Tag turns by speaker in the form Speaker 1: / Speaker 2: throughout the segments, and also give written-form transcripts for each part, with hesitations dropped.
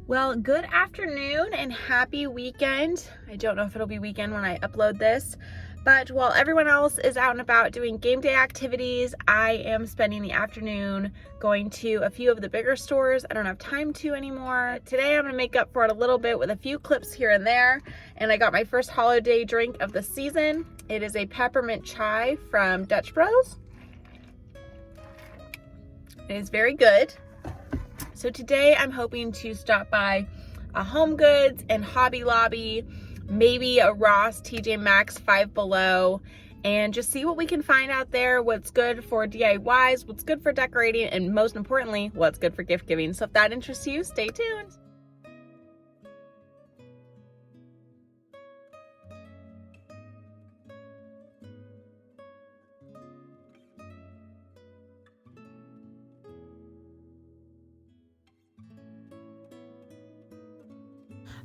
Speaker 1: Well, good afternoon and happy weekend. I don't know if it'll be weekend when I upload this, but while everyone else is out and about doing game day activities, I am spending the afternoon going to a few of the bigger stores I don't have time to anymore. Today I'm gonna make up for it a little bit with a few clips here and there, and I got my first holiday drink of the season. It is a peppermint chai from Dutch Bros. It is very good. So today I'm hoping to stop by a HomeGoods and Hobby Lobby, maybe a Ross, TJ Maxx, Five Below, and just see what we can find out there, what's good for DIYs, what's good for decorating, and most importantly, what's good for gift giving. So if that interests you, stay tuned.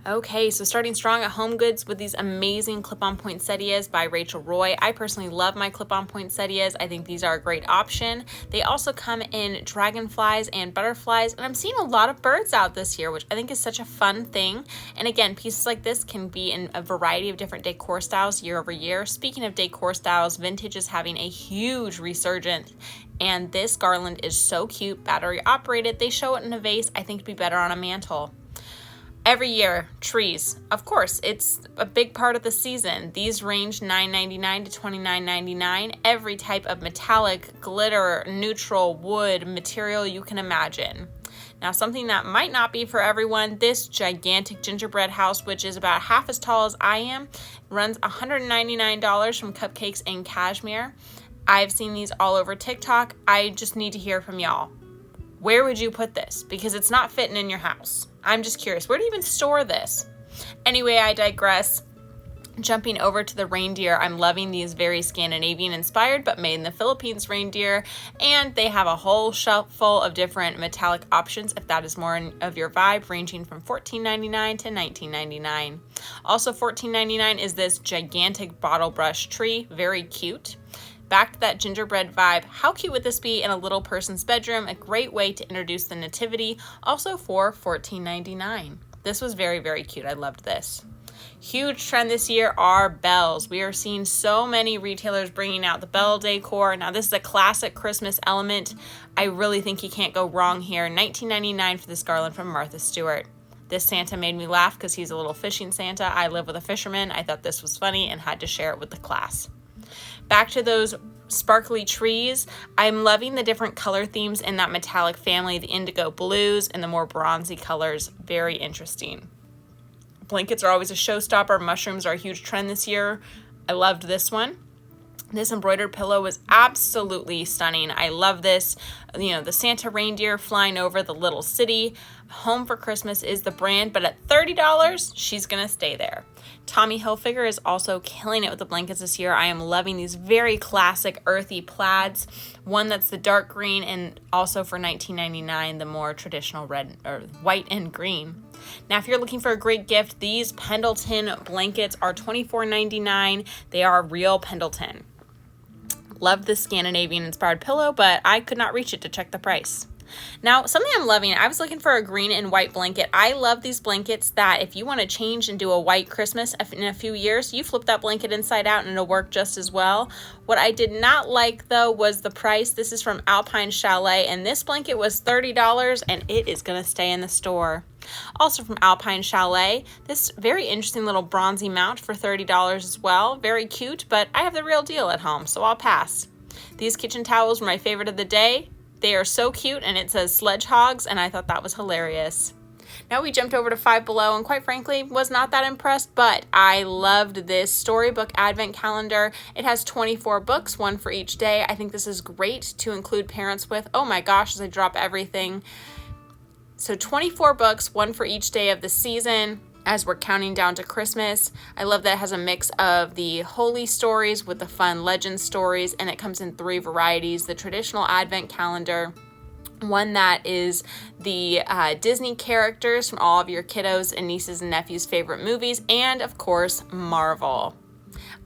Speaker 1: Okay, so starting strong at HomeGoods with these amazing clip-on poinsettias by Rachel Roy. I personally love my clip-on poinsettias. I think these are a great option. They also come in dragonflies and butterflies, and I'm seeing a lot of birds out this year, which I think is such a fun thing. And again, pieces like this can be in a variety of different decor styles year over year. Speaking of decor styles, vintage is having a huge resurgence, and this garland is so cute, battery operated. They show it in a vase. I think it'd be better on a mantle. Every year, trees. Of course, it's a big part of the season. These range $9.99 to $29.99. Every type of metallic, glitter, neutral, wood, material you can imagine. Now, something that might not be for everyone, this gigantic gingerbread house, which is about half as tall as I am, runs $199 from Cupcakes and Cashmere. I've seen these all over TikTok. I just need to hear from y'all. Where would you put this? Because it's not fitting in your house. I'm just curious, where do you even store this? Anyway, I digress. Jumping over to the reindeer, I'm loving these very Scandinavian inspired but made in the Philippines reindeer, and they have a whole shelf full of different metallic options if that is more of your vibe, ranging from $14.99 to $19.99. Also $14.99 is this gigantic bottle brush tree, very cute. Back to that gingerbread vibe, how cute would this be in a little person's bedroom? A great way to introduce the nativity, also for $14.99. This was very, very cute. I loved this. Huge trend this year are bells. We are seeing so many retailers bringing out the bell decor. Now, this is a classic Christmas element. I really think you can't go wrong here. $19.99 for this garland from Martha Stewart. This Santa made me laugh because he's a little fishing Santa. I live with a fisherman. I thought this was funny and had to share it with the class. Back to those sparkly trees. I'm loving the different color themes in that metallic family, the indigo blues and the more bronzy colors. Very interesting. Blankets are always a showstopper. Mushrooms are a huge trend this year. I loved this one. This embroidered pillow was absolutely stunning. I love this. You know, the Santa reindeer flying over the little city. Home for Christmas is the brand, but at $30, she's gonna stay there. Tommy Hilfiger is also killing it with the blankets this year. I am loving these very classic earthy plaids. One that's the dark green, and also for $19.99, the more traditional red or white and green. Now, if you're looking for a great gift, these Pendleton blankets are $24.99. They are real Pendleton. Loved this Scandinavian inspired pillow, but I could not reach it to check the price. Now, something I'm loving, I was looking for a green and white blanket. I love these blankets that if you want to change and do a white Christmas in a few years, you flip that blanket inside out and it'll work just as well. What I did not like, though, was the price. This is from Alpine Chalet, and this blanket was $30, and it is going to stay in the store. Also from Alpine Chalet, this very interesting little bronzy mount for $30 as well. Very cute, but I have the real deal at home, so I'll pass. These kitchen towels were my favorite of the day. They are so cute, and it says Sledge Hogs, and I thought that was hilarious. Now we jumped over to Five Below, and quite frankly, was not that impressed, but I loved this storybook advent calendar. It has 24 books, one for each day. I think this is great to include parents with. Oh my gosh, as I drop everything. So 24 books, one for each day of the season as we're counting down to Christmas. I love that it has a mix of the holy stories with the fun legend stories, and it comes in 3 varieties. The traditional advent calendar, one that is the Disney characters from all of your kiddos and nieces and nephews' favorite movies, and of course, Marvel.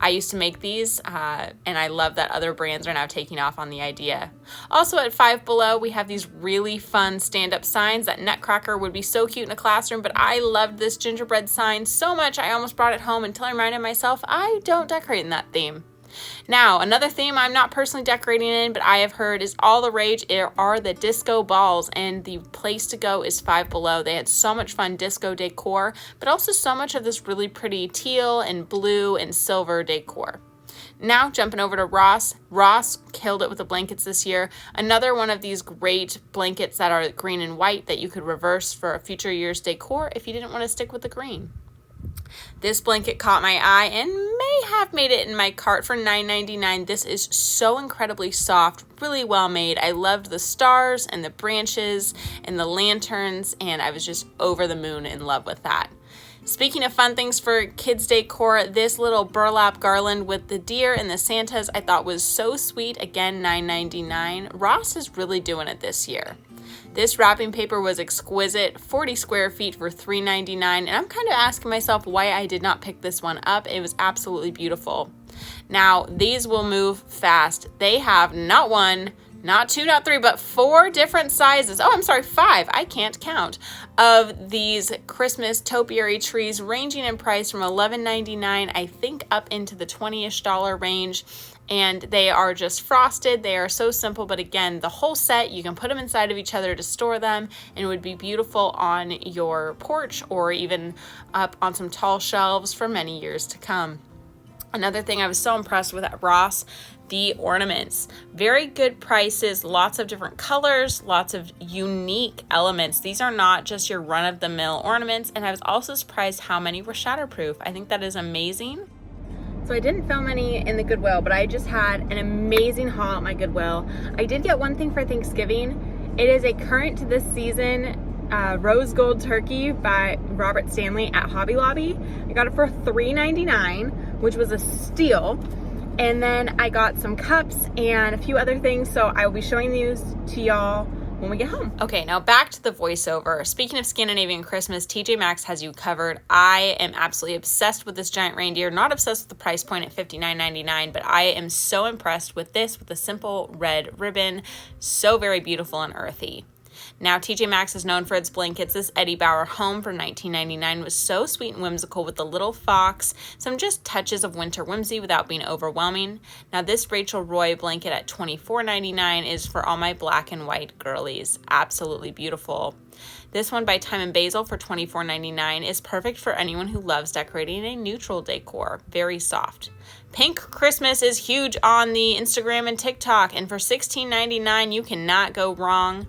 Speaker 1: I used to make these, and I love that other brands are now taking off on the idea. Also at Five Below, we have these really fun stand-up signs. That Nutcracker would be so cute in a classroom, but I loved this gingerbread sign so much I almost brought it home until I reminded myself I don't decorate in that theme. Now, another theme I'm not personally decorating in, but I have heard is all the rage are the disco balls, and the place to go is Five Below. They had so much fun disco decor, but also so much of this really pretty teal and blue and silver decor. Now, jumping over to Ross. Ross killed it with the blankets this year. Another one of these great blankets that are green and white that you could reverse for a future year's decor if you didn't want to stick with the green. This blanket caught my eye and may have made it in my cart for $9.99. This is so incredibly soft, really well made. I loved the stars and the branches and the lanterns, and I was just over the moon in love with that. Speaking of fun things for kids decor, this little burlap garland with the deer and the Santas I thought was so sweet. Again, $9.99. Ross is really doing it this year. This wrapping paper was exquisite, 40 square feet for $3.99, and I'm kind of asking myself why I did not pick this one up. It was absolutely beautiful. Now, these will move fast. They have not one, not two, not three, but 4 different sizes. Oh, I'm sorry, 5. I can't count. Of these Christmas topiary trees, ranging in price from $11.99, I think up into the $20-ish range. And they are just frosted. They are so simple, but again, the whole set, you can put them inside of each other to store them, and it would be beautiful on your porch or even up on some tall shelves for many years to come. Another thing I was so impressed with at Ross, the ornaments. Very good prices, lots of different colors, lots of unique elements. These are not just your run-of-the-mill ornaments, and I was also surprised how many were shatterproof. I think that is amazing. So I didn't film any in the Goodwill, but I just had an amazing haul at my Goodwill. I did get one thing for Thanksgiving. It is a current to this season rose gold turkey by Robert Stanley at Hobby Lobby. I got it for $3.99, which was a steal. And then I got some cups and a few other things, so I will be showing these to y'all when we get home. Okay, now back to the voiceover. Speaking of Scandinavian Christmas, TJ Maxx has you covered. I am absolutely obsessed with this giant reindeer. Not obsessed with the price point at $59.99, but I am so impressed with this, with the simple red ribbon. So very beautiful and earthy. Now, TJ Maxx is known for its blankets. This Eddie Bauer home for $19.99 was so sweet and whimsical with the little fox, some just touches of winter whimsy without being overwhelming. Now, this Rachel Roy blanket at $24.99 is for all my black and white girlies. Absolutely beautiful. This one by Time & Basil for $24.99 is perfect for anyone who loves decorating a neutral decor. Very soft. Pink Christmas is huge on the Instagram and TikTok, and for $16.99 you cannot go wrong.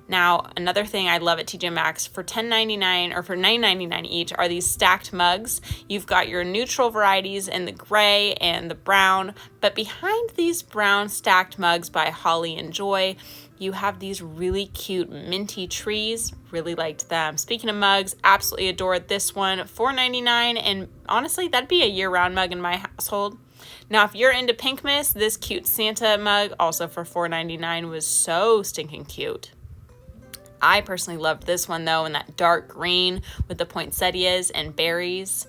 Speaker 1: Now, another thing I love at TJ Maxx for $10.99 or for $9.99 each are these stacked mugs. You've got your neutral varieties in the gray and the brown, but behind these brown stacked mugs by Holly and Joy, you have these really cute minty trees. Really liked them. Speaking of mugs, absolutely adored this one, $4.99, and honestly, that'd be a year-round mug in my household. Now, if you're into Pinkmas, this cute Santa mug, also for $4.99, was so stinking cute. I personally loved this one, though, in that dark green with the poinsettias and berries.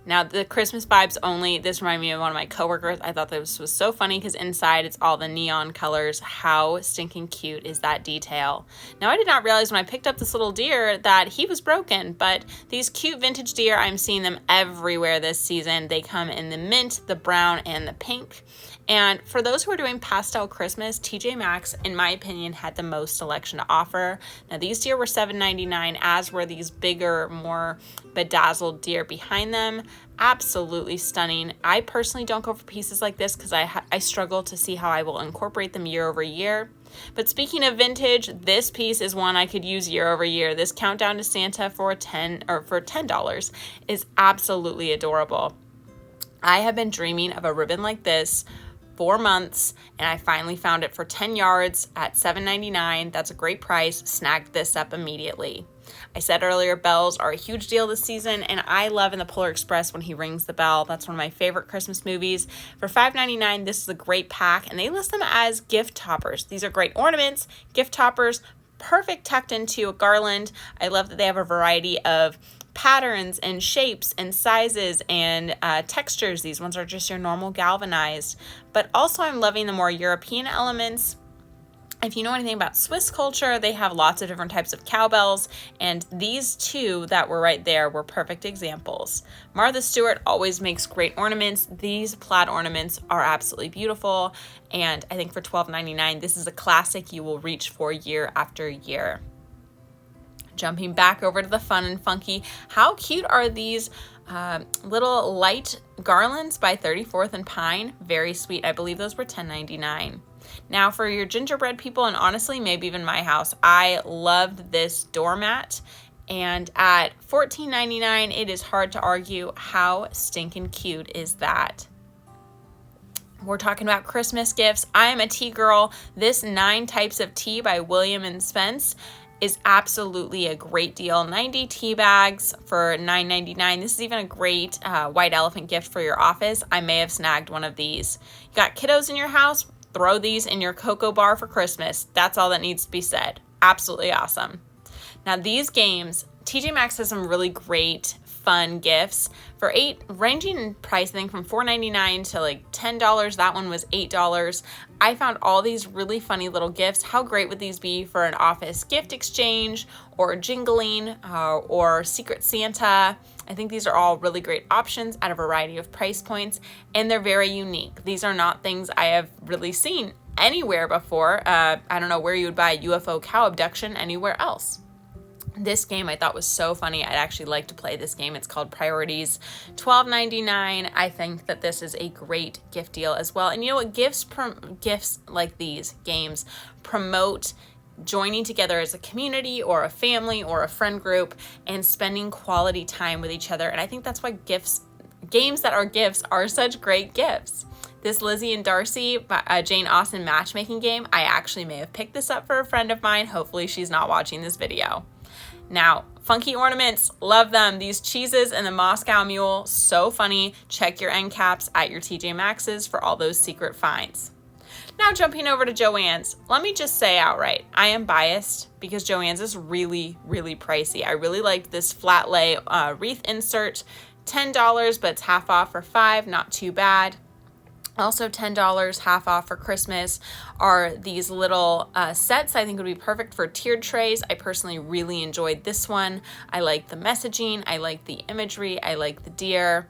Speaker 1: Now, the Christmas vibes only. This reminded me of one of my coworkers. I thought this was so funny because inside it's all the neon colors. How stinking cute is that detail? Now, I did not realize when I picked up this little deer that he was broken, but these cute vintage deer, I'm seeing them everywhere this season. They come in the mint, the brown, and the pink. And for those who are doing pastel Christmas, TJ Maxx, in my opinion, had the most selection to offer. Now, these deer were $7.99, as were these bigger, more bedazzled deer behind them. Absolutely stunning. I personally don't go for pieces like this because I struggle to see how I will incorporate them year over year. But speaking of vintage, this piece is one I could use year over year. This Countdown to Santa for $10 is absolutely adorable. I have been dreaming of a ribbon like this 4 months, and I finally found it for 10 yards at $7.99. That's a great price. Snagged this up immediately. I said earlier, bells are a huge deal this season, and I love in the Polar Express when he rings the bell. That's one of my favorite Christmas movies. For $5.99, this is a great pack, and they list them as gift toppers. These are great ornaments, gift toppers, perfect tucked into a garland. I love that they have a variety of patterns and shapes and sizes and textures. These ones are just your normal galvanized, but also I'm loving the more European elements. If you know anything about Swiss culture, they have lots of different types of cowbells, and these two that were right there were perfect examples. Martha Stewart always makes great ornaments. These plaid ornaments are absolutely beautiful, and I think for $12.99, this is a classic you will reach for year after year. Jumping back over to the fun and funky, how cute are these little light garlands by 34th and Pine? Very sweet. I believe those were $10.99. Now for your gingerbread people, and honestly, maybe even my house, I loved this doormat. And at $14.99, it is hard to argue how stinking cute is that. We're talking about Christmas gifts. I am a tea girl. This 9 Types of Tea by William and Spence is absolutely a great deal. 90 tea bags for $9.99. This is even a great white elephant gift for your office. I may have snagged one of these. You got kiddos in your house? Throw these in your cocoa bar for Christmas. That's all that needs to be said. Absolutely awesome. Now these games, TJ Maxx has some really great fun gifts for ranging in price, I think from $4.99 to like $10. That one was $8. I found all these really funny little gifts. How great would these be for an office gift exchange or jingling or Secret Santa? I think these are all really great options at a variety of price points, and they're very unique. These are not things I have really seen anywhere before. I don't know where you would buy a UFO cow abduction anywhere else. This game I thought was so funny. I'd actually like to play this game. It's called Priorities, $12.99. I think that this is a great gift deal as well. And you know what? Gifts like these games promote joining together as a community or a family or a friend group and spending quality time with each other. And I think that's why games that are gifts are such great gifts. This Lizzie and Darcy Jane Austen matchmaking game, I actually may have picked this up for a friend of mine. Hopefully she's not watching this video. Now, funky ornaments, love them. These cheeses and the Moscow Mule, so funny. Check your end caps at your TJ Maxx's for all those secret finds. Now jumping over to Joann's, let me just say outright, I am biased because Joann's is really, really pricey. I really liked this flat lay wreath insert, $10, but it's half off for $5, not too bad. Also $10, half off for Christmas, are these little sets I think would be perfect for tiered trays. I personally really enjoyed this one. I like the messaging, I like the imagery, I like the deer.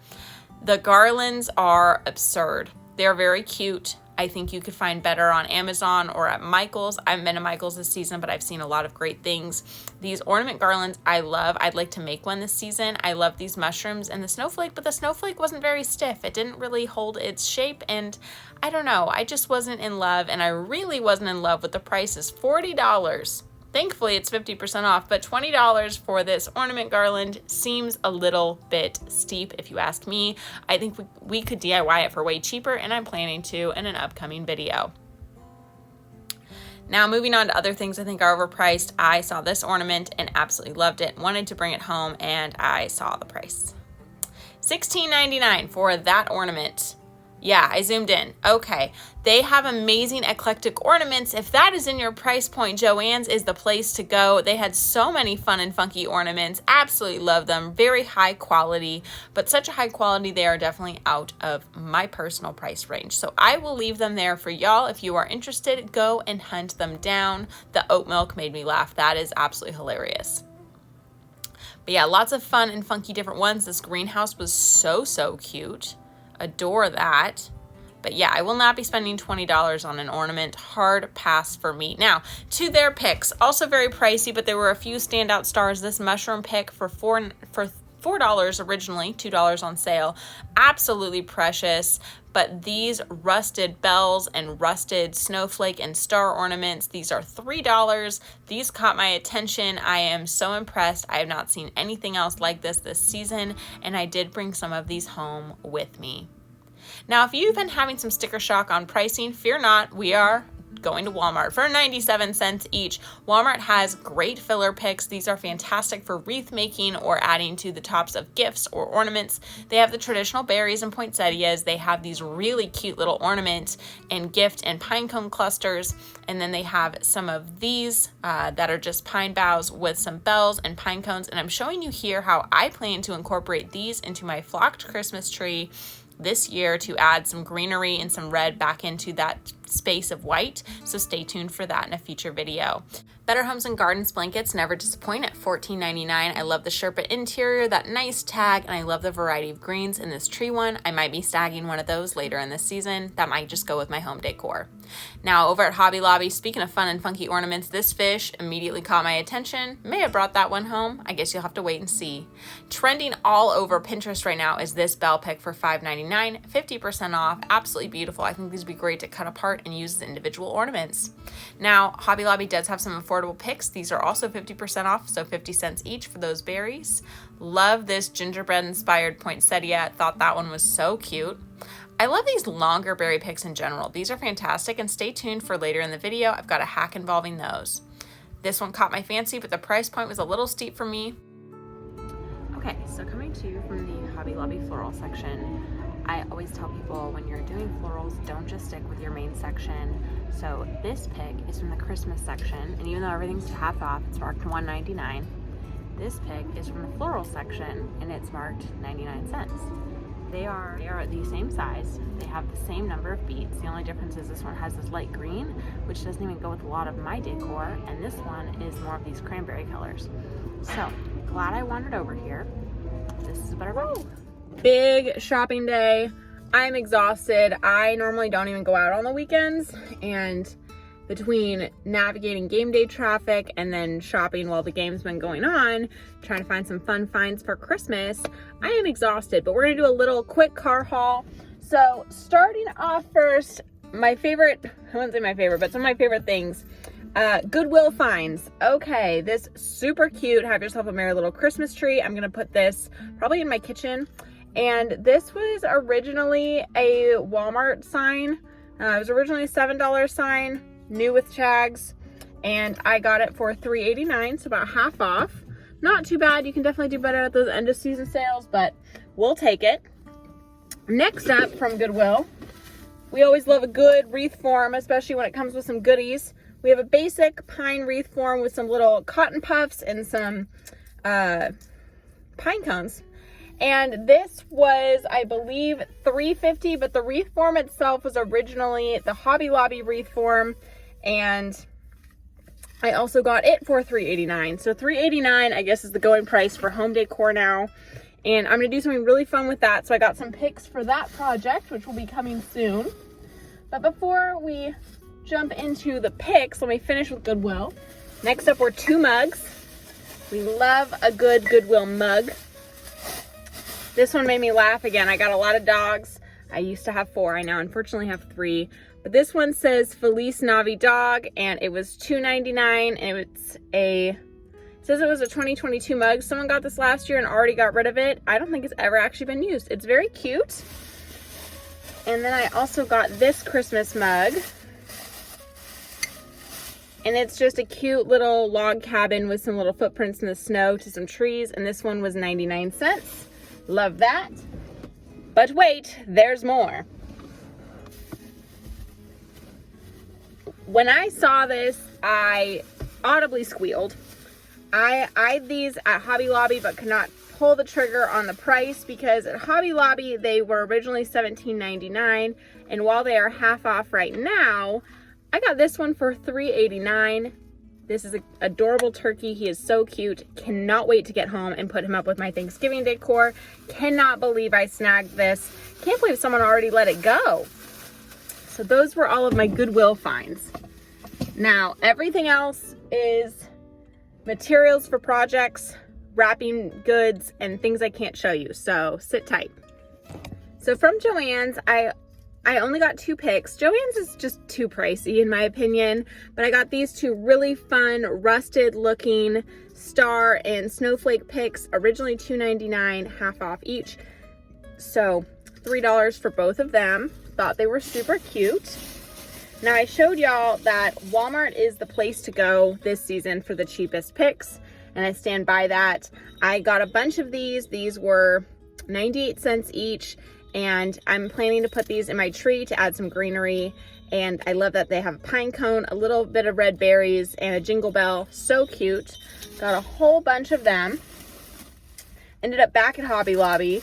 Speaker 1: The garlands are absurd. They're very cute. I think you could find better on Amazon or at Michael's. I haven't been to Michael's this season, but I've seen a lot of great things. These ornament garlands I love. I'd like to make one this season. I love these mushrooms and the snowflake, but the snowflake wasn't very stiff. It didn't really hold its shape, and I don't know. I just wasn't in love, and I really wasn't in love with the prices. $40. Thankfully, it's 50% off, but $20 for this ornament garland seems a little bit steep if you ask me. I think we could DIY it for way cheaper, and I'm planning to in an upcoming video. Now moving on to other things I think are overpriced. I saw this ornament and absolutely loved it, wanted to bring it home, and I saw the price. $16.99 for that ornament. Yeah, I zoomed in. Okay, they have amazing eclectic ornaments. If that is in your price point, Joann's is the place to go. They had so many fun and funky ornaments. Absolutely love them. Very high quality, but such a high quality they are definitely out of my personal price range. So I will leave them there for y'all. If you are interested, go and hunt them down. The oat milk made me laugh. That is absolutely hilarious. But yeah, lots of fun and funky different ones. This greenhouse was so cute. Adore that. But yeah, I will not be spending $20 on an ornament. Hard pass for me. Now, to their picks, also very pricey, but there were a few standout stars. This mushroom pick for $4 originally, $2 on sale. Absolutely precious. But these rusted bells and rusted snowflake and star ornaments, these are $3. These caught my attention. I am so impressed. I have not seen anything else like this season, and I did bring some of these home with me. Now, if you've been having some sticker shock on pricing, fear not, we are going to Walmart for 97 cents each. Walmart has great filler picks. These are fantastic for wreath making or adding to the tops of gifts or ornaments. They have the traditional berries and poinsettias. They have these really cute little ornament and gift and pine cone clusters. And then they have some of these that are just pine boughs with some bells and pine cones. And I'm showing you here how I plan to incorporate these into my flocked Christmas tree this year to add some greenery and some red back into that space of white. So stay tuned for that in a future video. Better Homes and Gardens blankets never disappoint at $14.99. I love the Sherpa interior, that nice tag, and I love the variety of greens in this tree one. I might be snagging one of those later in this season. That might just go with my home decor. Now over at Hobby Lobby, speaking of fun and funky ornaments, this fish immediately caught my attention. May have brought that one home. I guess you'll have to wait and see. Trending all over Pinterest right now is this bell pick for $5.99, 50% off, absolutely beautiful. I think these would be great to cut apart and use as individual ornaments. Now, Hobby Lobby does have some affordable picks. These are also 50% off, so 50 cents each for those berries. Love this gingerbread inspired poinsettia. Thought that one was so cute. I love these longer berry picks in general. These are fantastic, and stay tuned for later in the video. I've got a hack involving those. This one caught my fancy, but the price point was a little steep for me. Okay, so coming to you from the Hobby Lobby floral section, I always tell people when you're doing florals, don't just stick with your main section. So this pick is from the Christmas section, and even though everything's half off, it's marked $1.99. This pick is from the floral section, and it's marked 99 cents. They are the same size. They have the same number of beads. The only difference is this one has this light green, which doesn't even go with a lot of my decor, and this one is more of these cranberry colors. So glad I wandered over here. This is a better buy. Big shopping day. I'm exhausted. I normally don't even go out on the weekends, and between navigating game day traffic and then shopping while the game's been going on, trying to find some fun finds for Christmas, I am exhausted, but we're gonna do a little quick car haul. So starting off first, my favorite, I wouldn't say my favorite, but some of my favorite things, Goodwill finds. Okay, this super cute, have yourself a merry little Christmas tree. I'm gonna put this probably in my kitchen. And this was originally a Walmart sign. It was originally a $7 sign, new with tags, and I got it for $3.89, so about half off. Not too bad. You can definitely do better at those end of season sales, but we'll take it. Next up from Goodwill, we always love a good wreath form, especially when it comes with some goodies. We have a basic pine wreath form with some little cotton puffs and some pine cones. And this was, I believe, $3.50, but the wreath form itself was originally the Hobby Lobby wreath form, and I also got it for $3.89. So $3.89, I guess, is the going price for home decor now. And I'm gonna do something really fun with that. So I got some picks for that project, which will be coming soon. But before we jump into the picks, let me finish with Goodwill. Next up were 2 mugs. We love a good Goodwill mug. This one made me laugh again. I got a lot of dogs. I used to have 4. I now unfortunately have 3. But this one says Felice Navi Dog, and it was $2.99, and it says it was a 2022 mug. Someone got this last year and already got rid of it. I don't think it's ever actually been used. It's very cute. And then I also got this Christmas mug. And it's just a cute little log cabin with some little footprints in the snow to some trees. And this one was 99 cents. Love that. But wait, there's more. When I saw this, I audibly squealed. I eyed these at Hobby Lobby but could not pull the trigger on the price because at Hobby Lobby they were originally $17.99, and while they are half off right now, I got this one for $3.89. This is an adorable turkey. He is so cute. Cannot wait to get home and put him up with my Thanksgiving decor. Cannot believe I snagged this. Can't believe someone already let it go. So those were all of my Goodwill finds. Now, everything else is materials for projects, wrapping goods, and things I can't show you. So sit tight. So from Joann's, I only got 2 picks. Joann's is just too pricey in my opinion, but I got these 2 really fun, rusted looking star and snowflake picks, originally $2.99, half off each. So $3 for both of them. Thought they were super cute. Now I showed y'all that Walmart is the place to go this season for the cheapest picks, and I stand by that. I got a bunch of these. These were 98 cents each, and I'm planning to put these in my tree to add some greenery. And I love that they have a pine cone, a little bit of red berries, and a jingle bell. So cute. Got a whole bunch of them. Ended up back at Hobby Lobby.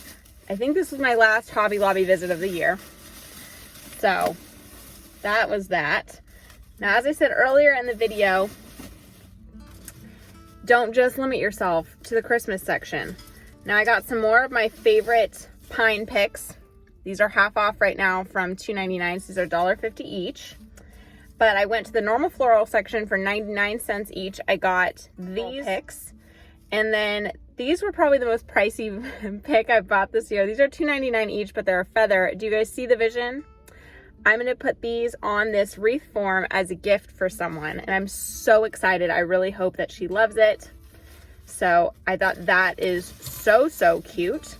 Speaker 1: I think this was my last Hobby Lobby visit of the year. So that was that. Now, as I said earlier in the video, don't just limit yourself to the Christmas section. Now I got some more of my favorite pine picks. These are half off right now from $2.99. So these are $1.50 each. But I went to the normal floral section for 99 cents each. I got these picks. And then these were probably the most pricey pick I bought this year. These are $2.99 each, but they're a feather. Do you guys see the vision? I'm going to put these on this wreath form as a gift for someone. And I'm so excited. I really hope that she loves it. So I thought that is so, so cute.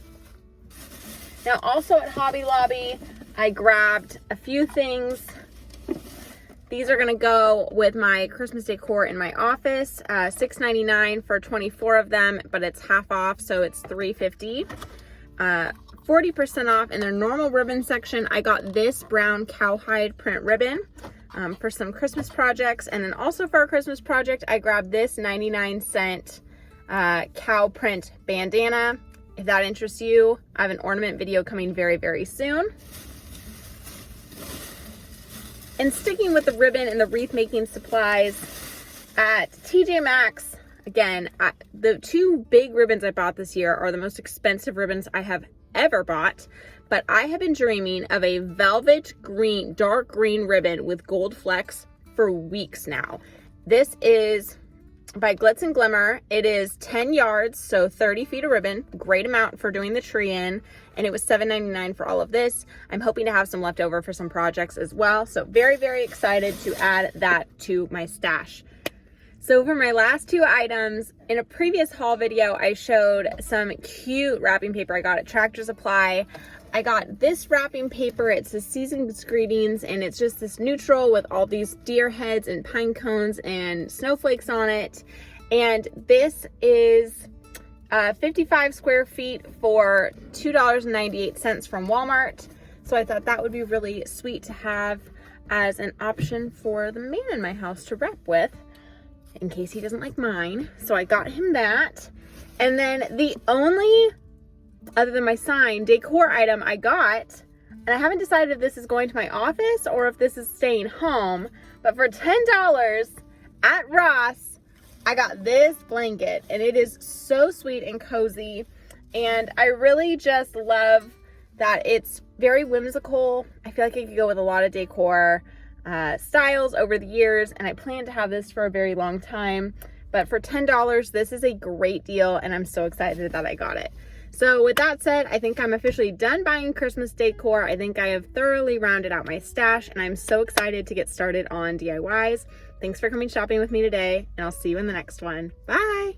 Speaker 1: Now also at Hobby Lobby, I grabbed a few things. These are gonna go with my Christmas decor in my office. $6.99 for 24 of them, but it's half off, so it's $3.50. 40% off in their normal ribbon section. I got this brown cowhide print ribbon for some Christmas projects. And then also for a Christmas project, I grabbed this 99-cent cow print bandana. If that interests you, I have an ornament video coming very, very soon. And sticking with the ribbon and the wreath making supplies at TJ Maxx, again, the two big ribbons I bought this year are the most expensive ribbons I have ever bought, but I have been dreaming of a velvet green, dark green ribbon with gold flecks for weeks now. This is by Glitz and Glimmer. It is 10 yards, so 30 feet of ribbon. Great amount for doing the tree in. And it was $7.99 for all of this. I'm hoping to have some left over for some projects as well. So very, very excited to add that to my stash. So for my last two items, in a previous haul video, I showed some cute wrapping paper I got at Tractor Supply. I got this wrapping paper. It's a Season's Greetings, and it's just this neutral with all these deer heads and pine cones and snowflakes on it. And this is 55 square feet for $2.98 from Walmart. So I thought that would be really sweet to have as an option for the man in my house to wrap with, in case he doesn't like mine. So I got him that. And then the only, other than my sign, decor item I got, and I haven't decided if this is going to my office or if this is staying home, but for $10 at Ross, I got this blanket, and it is so sweet and cozy. And I really just love that it's very whimsical. I feel like it could go with a lot of decor styles over the years, and I plan to have this for a very long time. But for $10, this is a great deal, and I'm so excited that I got it. So with that said, I think I'm officially done buying Christmas decor. I think I have thoroughly rounded out my stash, and I'm so excited to get started on DIYs. Thanks for coming shopping with me today, and I'll see you in the next one. Bye!